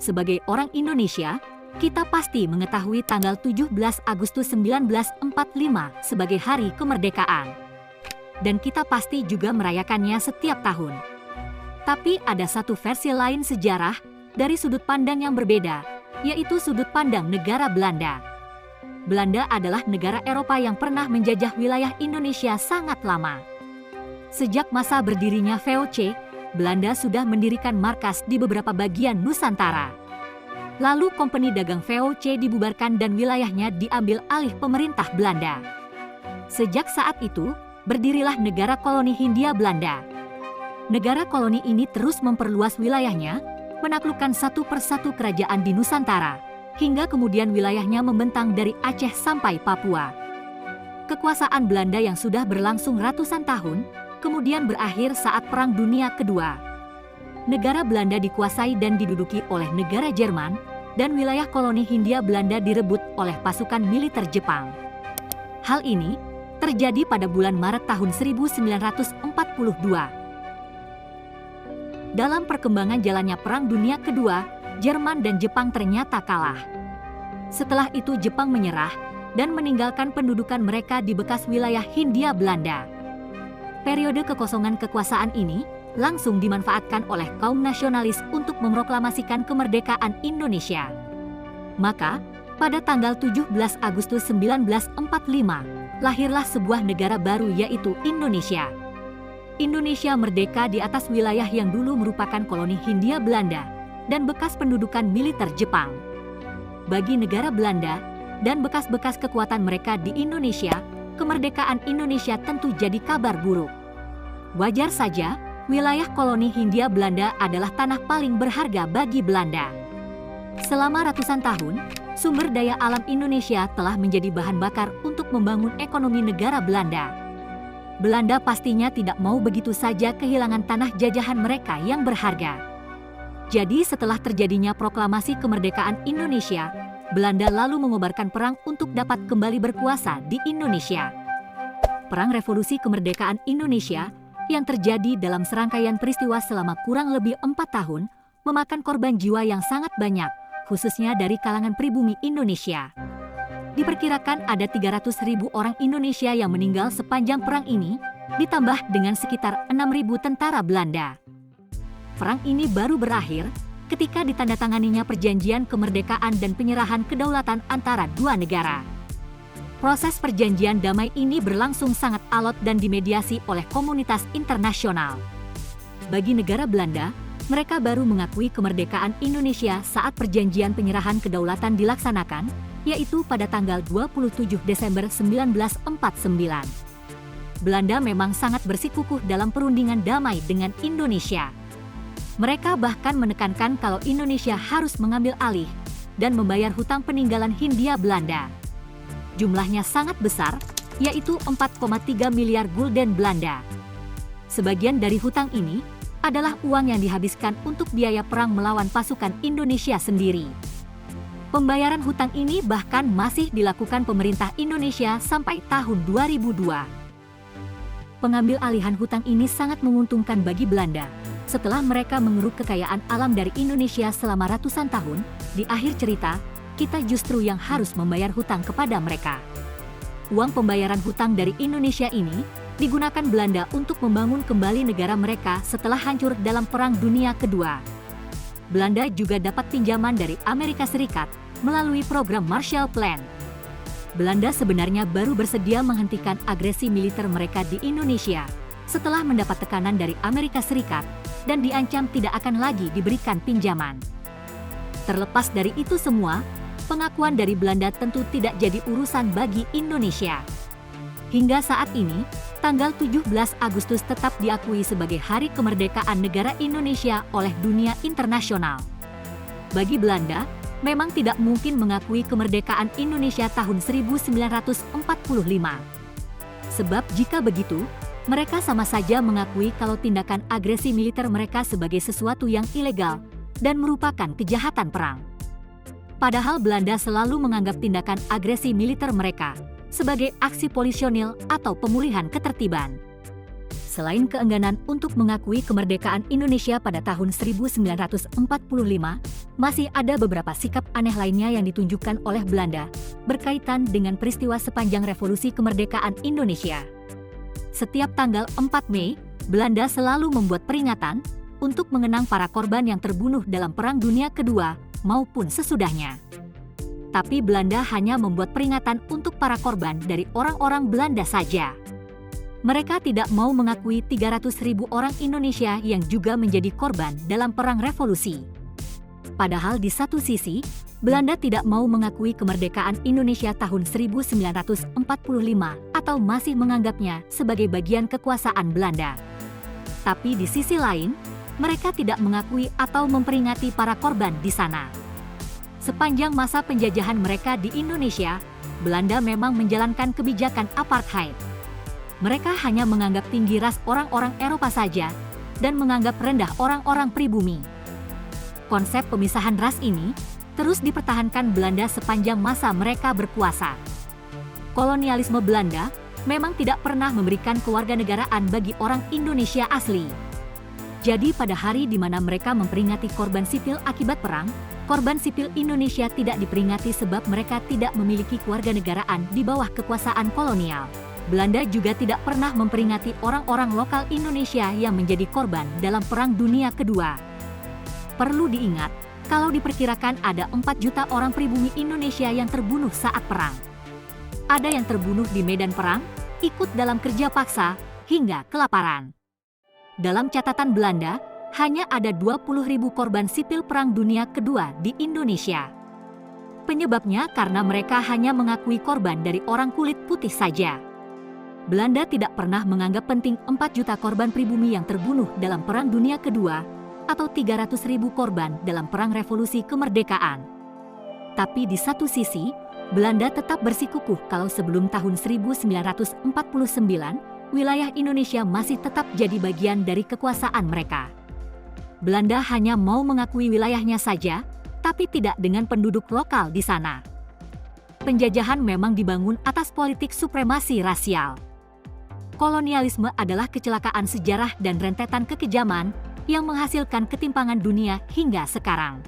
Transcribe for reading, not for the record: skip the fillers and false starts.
Sebagai orang Indonesia, kita pasti mengetahui tanggal 17 Agustus 1945 sebagai Hari Kemerdekaan. Dan kita pasti juga merayakannya setiap tahun. Tapi ada satu versi lain sejarah dari sudut pandang yang berbeda, yaitu sudut pandang negara Belanda. Belanda adalah negara Eropa yang pernah menjajah wilayah Indonesia sangat lama. Sejak masa berdirinya VOC, Belanda sudah mendirikan markas di beberapa bagian Nusantara. Lalu Kompeni Dagang VOC dibubarkan dan wilayahnya diambil alih pemerintah Belanda. Sejak saat itu, berdirilah negara koloni Hindia Belanda. Negara koloni ini terus memperluas wilayahnya, menaklukkan satu persatu kerajaan di Nusantara, hingga kemudian wilayahnya membentang dari Aceh sampai Papua. Kekuasaan Belanda yang sudah berlangsung ratusan tahun, kemudian berakhir saat Perang Dunia Kedua. Negara Belanda dikuasai dan diduduki oleh negara Jerman, dan wilayah koloni Hindia Belanda direbut oleh pasukan militer Jepang. Hal ini terjadi pada bulan Maret tahun 1942. Dalam perkembangan jalannya Perang Dunia Kedua, Jerman dan Jepang ternyata kalah. Setelah itu Jepang menyerah dan meninggalkan pendudukan mereka di bekas wilayah Hindia Belanda. Periode kekosongan kekuasaan ini langsung dimanfaatkan oleh kaum nasionalis untuk memproklamasikan kemerdekaan Indonesia. Maka, pada tanggal 17 Agustus 1945, lahirlah sebuah negara baru yaitu Indonesia. Indonesia merdeka di atas wilayah yang dulu merupakan koloni Hindia Belanda dan bekas pendudukan militer Jepang. Bagi negara Belanda dan bekas-bekas kekuatan mereka di Indonesia, kemerdekaan Indonesia tentu jadi kabar buruk. Wajar saja, wilayah koloni Hindia Belanda adalah tanah paling berharga bagi Belanda. Selama ratusan tahun, sumber daya alam Indonesia telah menjadi bahan bakar untuk membangun ekonomi negara Belanda. Belanda pastinya tidak mau begitu saja kehilangan tanah jajahan mereka yang berharga. Jadi setelah terjadinya proklamasi kemerdekaan Indonesia, Belanda lalu mengobarkan perang untuk dapat kembali berkuasa di Indonesia. Perang Revolusi Kemerdekaan Indonesia yang terjadi dalam serangkaian peristiwa selama kurang lebih 4 tahun, memakan korban jiwa yang sangat banyak, khususnya dari kalangan pribumi Indonesia. Diperkirakan ada 300.000 orang Indonesia yang meninggal sepanjang perang ini, ditambah dengan sekitar 6.000 tentara Belanda. Perang ini baru berakhir ketika ditandatanganinya perjanjian kemerdekaan dan penyerahan kedaulatan antara dua negara. Proses perjanjian damai ini berlangsung sangat alot dan dimediasi oleh komunitas internasional. Bagi negara Belanda, mereka baru mengakui kemerdekaan Indonesia saat perjanjian penyerahan kedaulatan dilaksanakan, yaitu pada tanggal 27 Desember 1949. Belanda memang sangat bersikukuh dalam perundingan damai dengan Indonesia. Mereka bahkan menekankan kalau Indonesia harus mengambil alih dan membayar hutang peninggalan Hindia Belanda. Jumlahnya sangat besar, yaitu 4,3 miliar gulden Belanda. Sebagian dari hutang ini adalah uang yang dihabiskan untuk biaya perang melawan pasukan Indonesia sendiri. Pembayaran hutang ini bahkan masih dilakukan pemerintah Indonesia sampai tahun 2002. Pengambil alihan hutang ini sangat menguntungkan bagi Belanda. Setelah mereka mengeruk kekayaan alam dari Indonesia selama ratusan tahun, di akhir cerita, kita justru yang harus membayar hutang kepada mereka. Uang pembayaran hutang dari Indonesia ini digunakan Belanda untuk membangun kembali negara mereka setelah hancur dalam Perang Dunia Kedua. Belanda juga dapat pinjaman dari Amerika Serikat melalui program Marshall Plan. Belanda sebenarnya baru bersedia menghentikan agresi militer mereka di Indonesia setelah mendapat tekanan dari Amerika Serikat dan diancam tidak akan lagi diberikan pinjaman. Terlepas dari itu semua, pengakuan dari Belanda tentu tidak jadi urusan bagi Indonesia. Hingga saat ini, tanggal 17 Agustus tetap diakui sebagai Hari Kemerdekaan Negara Indonesia oleh dunia internasional. Bagi Belanda, memang tidak mungkin mengakui kemerdekaan Indonesia tahun 1945. Sebab jika begitu, mereka sama saja mengakui kalau tindakan agresi militer mereka sebagai sesuatu yang ilegal dan merupakan kejahatan perang. Padahal Belanda selalu menganggap tindakan agresi militer mereka sebagai aksi polisionil atau pemulihan ketertiban. Selain keengganan untuk mengakui kemerdekaan Indonesia pada tahun 1945, masih ada beberapa sikap aneh lainnya yang ditunjukkan oleh Belanda berkaitan dengan peristiwa sepanjang revolusi kemerdekaan Indonesia. Setiap tanggal 4 Mei, Belanda selalu membuat peringatan untuk mengenang para korban yang terbunuh dalam Perang Dunia Kedua maupun sesudahnya. Tapi Belanda hanya membuat peringatan untuk para korban dari orang-orang Belanda saja. Mereka tidak mau mengakui 300.000 orang Indonesia yang juga menjadi korban dalam Perang Revolusi. Padahal di satu sisi, Belanda tidak mau mengakui kemerdekaan Indonesia tahun 1945 atau masih menganggapnya sebagai bagian kekuasaan Belanda. Tapi di sisi lain, mereka tidak mengakui atau memperingati para korban di sana. Sepanjang masa penjajahan mereka di Indonesia, Belanda memang menjalankan kebijakan apartheid. Mereka hanya menganggap tinggi ras orang-orang Eropa saja dan menganggap rendah orang-orang pribumi. Konsep pemisahan ras ini terus dipertahankan Belanda sepanjang masa mereka berkuasa. Kolonialisme Belanda memang tidak pernah memberikan kewarganegaraan bagi orang Indonesia asli. Jadi pada hari di mana mereka memperingati korban sipil akibat perang, korban sipil Indonesia tidak diperingati sebab mereka tidak memiliki kewarganegaraan di bawah kekuasaan kolonial. Belanda juga tidak pernah memperingati orang-orang lokal Indonesia yang menjadi korban dalam Perang Dunia Kedua. Perlu diingat, kalau diperkirakan ada 4 juta orang pribumi Indonesia yang terbunuh saat perang. Ada yang terbunuh di medan perang, ikut dalam kerja paksa, hingga kelaparan. Dalam catatan Belanda, hanya ada 20.000 korban sipil Perang Dunia Kedua di Indonesia. Penyebabnya karena mereka hanya mengakui korban dari orang kulit putih saja. Belanda tidak pernah menganggap penting 4 juta korban pribumi yang terbunuh dalam Perang Dunia Kedua atau 300.000 korban dalam Perang Revolusi Kemerdekaan. Tapi di satu sisi, Belanda tetap bersikukuh kalau sebelum tahun 1949, wilayah Indonesia masih tetap jadi bagian dari kekuasaan mereka. Belanda hanya mau mengakui wilayahnya saja, tapi tidak dengan penduduk lokal di sana. Penjajahan memang dibangun atas politik supremasi rasial. Kolonialisme adalah kecelakaan sejarah dan rentetan kekejaman yang menghasilkan ketimpangan dunia hingga sekarang.